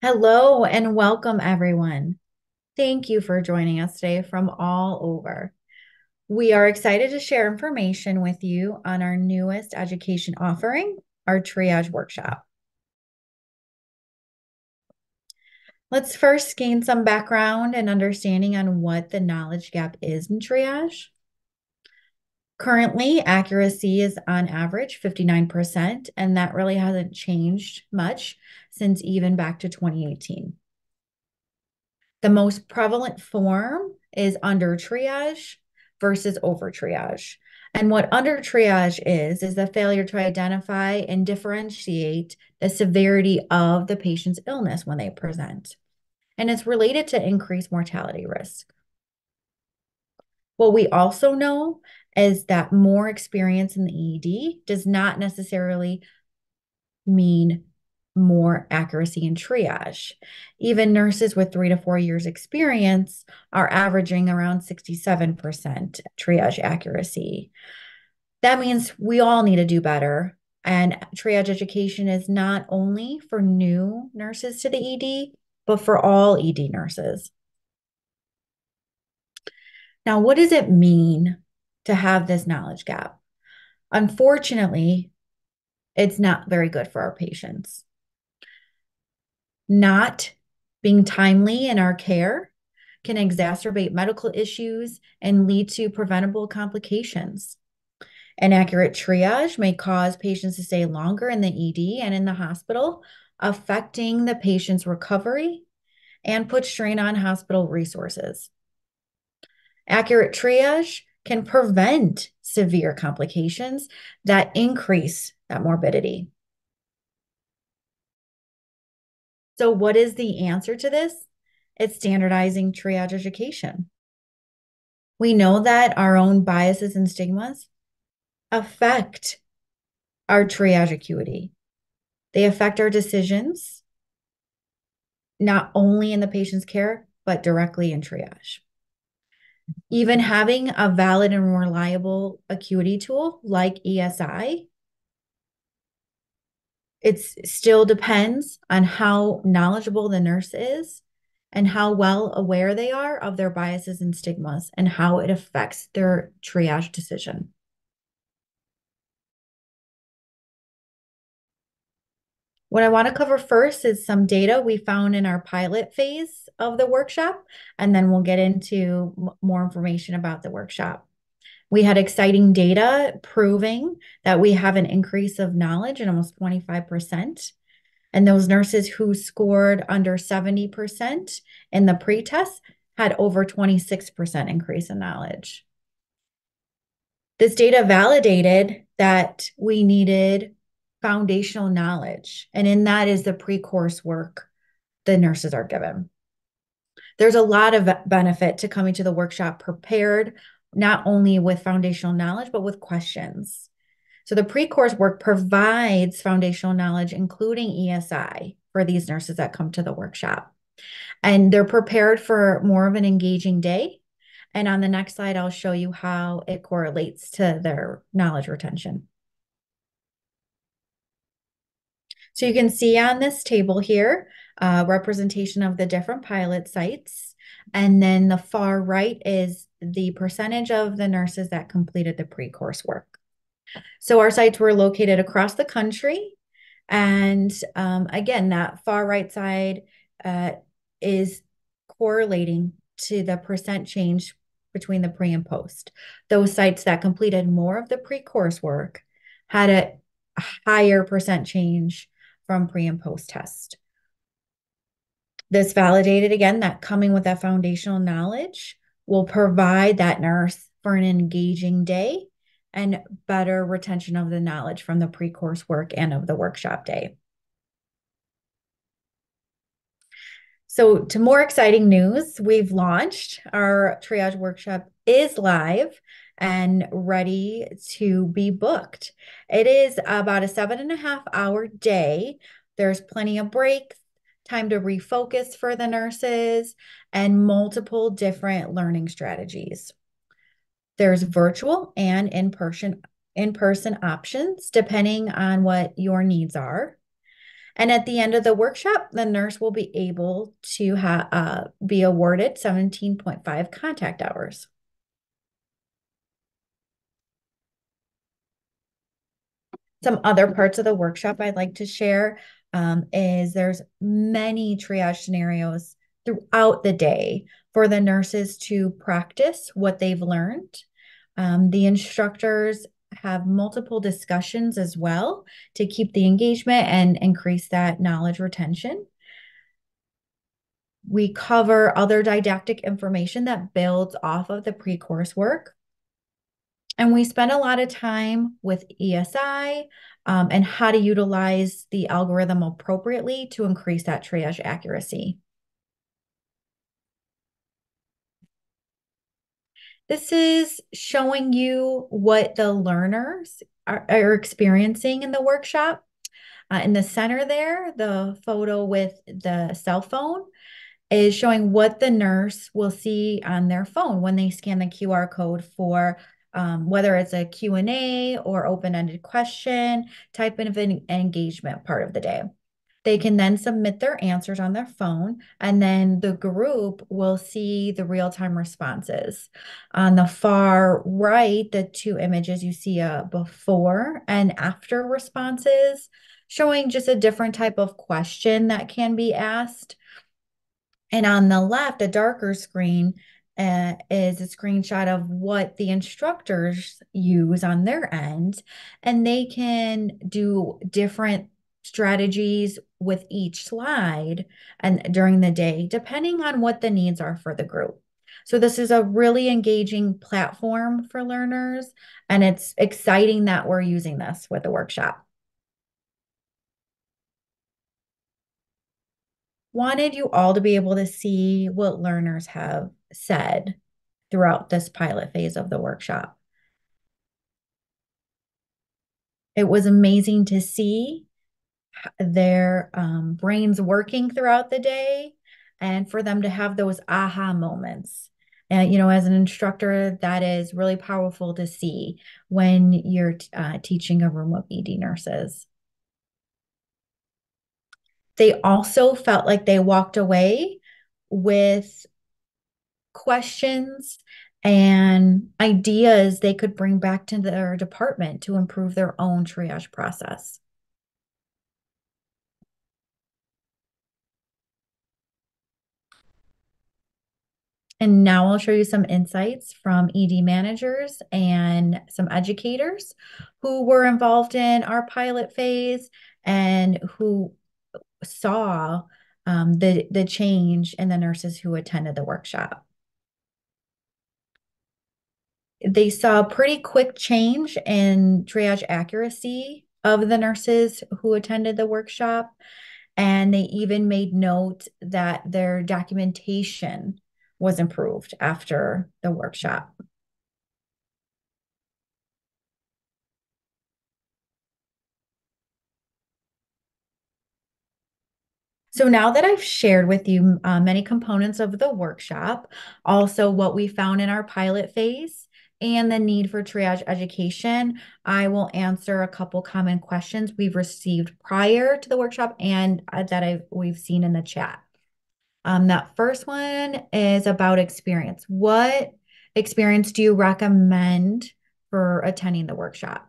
Hello and welcome, everyone. Thank you for joining us today from all over. We are excited to share information with you on our newest education offering, our triage workshop. Let's first gain some background and understanding on what the knowledge gap is in triage. Currently, accuracy is on average 59%, and that really hasn't changed much since even back to 2018. The most prevalent form is under triage versus over triage. And what under triage is the failure to identify and differentiate the severity of the patient's illness when they present. And it's related to increased mortality risk. What we also know is that more experience in the ED does not necessarily mean more accuracy in triage. Even nurses with 3 to 4 years experience are averaging around 67% triage accuracy. That means we all need to do better. And triage education is not only for new nurses to the ED, but for all ED nurses. Now, what does it mean to have this knowledge gap? Unfortunately, it's not very good for our patients. Not being timely in our care can exacerbate medical issues and lead to preventable complications. Inaccurate triage may cause patients to stay longer in the ED and in the hospital, affecting the patient's recovery and put strain on hospital resources. Accurate triage can prevent severe complications that increase that morbidity. So, what is the answer to this? It's standardizing triage education. We know that our own biases and stigmas affect our triage acuity. They affect our decisions, not only in the patient's care, but directly in triage. Even having a valid and reliable acuity tool like ESI, it still depends on how knowledgeable the nurse is and how well aware they are of their biases and stigmas and how it affects their triage decision. What I want to cover first is some data we found in our pilot phase of the workshop, and then we'll get into more information about the workshop. We had exciting data proving that we have an increase of knowledge in almost 25%. And those nurses who scored under 70% in the pretest had over 26% increase in knowledge. This data validated that we needed foundational knowledge, and in that is the pre-course work the nurses are given. There's a lot of benefit to coming to the workshop prepared, not only with foundational knowledge, but with questions. So the pre-course work provides foundational knowledge, including ESI, for these nurses that come to the workshop. And they're prepared for more of an engaging day. And on the next slide, I'll show you how it correlates to their knowledge retention. So you can see on this table here, representation of the different pilot sites. And then the far right is the percentage of the nurses that completed the pre-course work. So our sites were located across the country. And again, that far right side is correlating to the percent change between the pre and post. Those sites that completed more of the pre-course work had a higher percent change from pre and post test. This validated again that coming with that foundational knowledge will provide that nurse for an engaging day and better retention of the knowledge from the pre-course work and of the workshop day. So to more exciting news, we've launched our triage workshop is live and ready to be booked. It is about a 7.5 hour day. There's plenty of breaks, time to refocus for the nurses, and multiple different learning strategies. There's virtual and in-person options depending on what your needs are. And at the end of the workshop, the nurse will be able to be awarded 17.5 contact hours. Some other parts of the workshop I'd like to share is there's many triage scenarios throughout the day for the nurses to practice what they've learned. The instructors have multiple discussions as well to keep the engagement and increase that knowledge retention. We cover other didactic information that builds off of the pre-course work. And we spend a lot of time with ESI and how to utilize the algorithm appropriately to increase that triage accuracy. This is showing you what the learners are experiencing in the workshop. In the center there, the photo with the cell phone is showing what the nurse will see on their phone when they scan the QR code for whether it's a Q&A or open-ended question type of an engagement part of the day. They can then submit their answers on their phone, and then the group will see the real-time responses. On the far right, the two images, you see a before and after responses, showing just a different type of question that can be asked. And on the left, the darker screen is a screenshot of what the instructors use on their end. And they can do different strategies with each slide and during the day, depending on what the needs are for the group. So this is a really engaging platform for learners, and it's exciting that we're using this with the workshop. Wanted you all to be able to see what learners have said throughout this pilot phase of the workshop. It was amazing to see their brains working throughout the day and for them to have those aha moments. And, as an instructor, that is really powerful to see when you're teaching a room of ED nurses. They also felt like they walked away with questions and ideas they could bring back to their department to improve their own triage process. And now I'll show you some insights from ED managers and some educators who were involved in our pilot phase and who saw the change in the nurses who attended the workshop. They saw a pretty quick change in triage accuracy of the nurses who attended the workshop. And they even made note that their documentation was improved after the workshop. So now that I've shared with you many components of the workshop, also what we found in our pilot phase and the need for triage education, I will answer a couple common questions we've received prior to the workshop and that we've seen in the chat. That first one is about experience. What experience do you recommend for attending the workshop?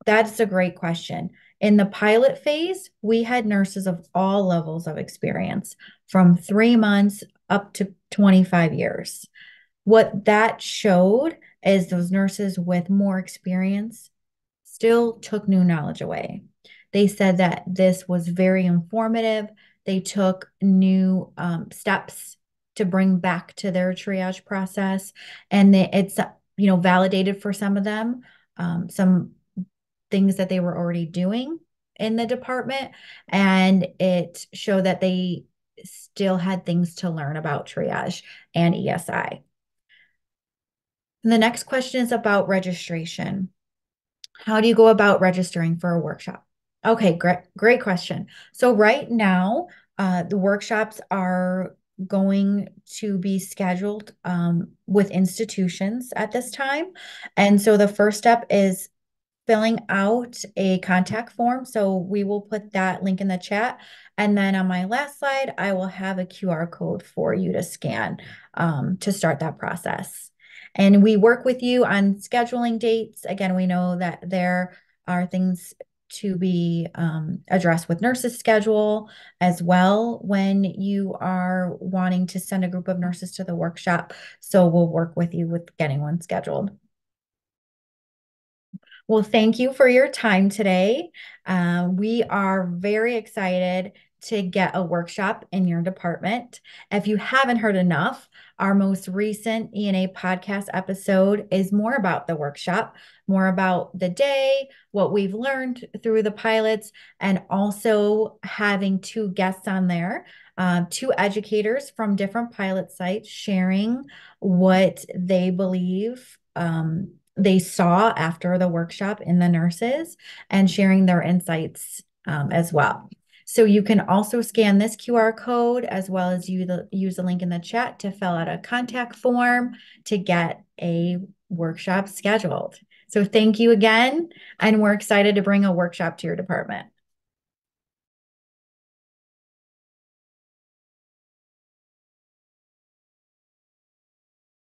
That's a great question. In the pilot phase, we had nurses of all levels of experience, from 3 months up to 25 years. What that showed is those nurses with more experience still took new knowledge away. They said that this was very informative. They took new steps to bring back to their triage process, and it's validated for some of them. Some things that they were already doing in the department, and it showed that they still had things to learn about triage and ESI. And the next question is about registration. How do you go about registering for a workshop? Okay, great question. So right now, the workshops are going to be scheduled with institutions at this time. And so the first step is filling out a contact form. So we will put that link in the chat. And then on my last slide, I will have a QR code for you to scan to start that process. And we work with you on scheduling dates. Again, we know that there are things to be addressed with nurses' schedule as well when you are wanting to send a group of nurses to the workshop. So we'll work with you with getting one scheduled. Well, thank you for your time today. We are very excited to get a workshop in your department. If you haven't heard enough, our most recent ENA podcast episode is more about the workshop, more about the day, what we've learned through the pilots, and also having two guests on there, two educators from different pilot sites sharing what they believe. They saw after the workshop in the nurses and sharing their insights as well. So you can also scan this QR code as well as use the link in the chat to fill out a contact form to get a workshop scheduled. So thank you again, and we're excited to bring a workshop to your department.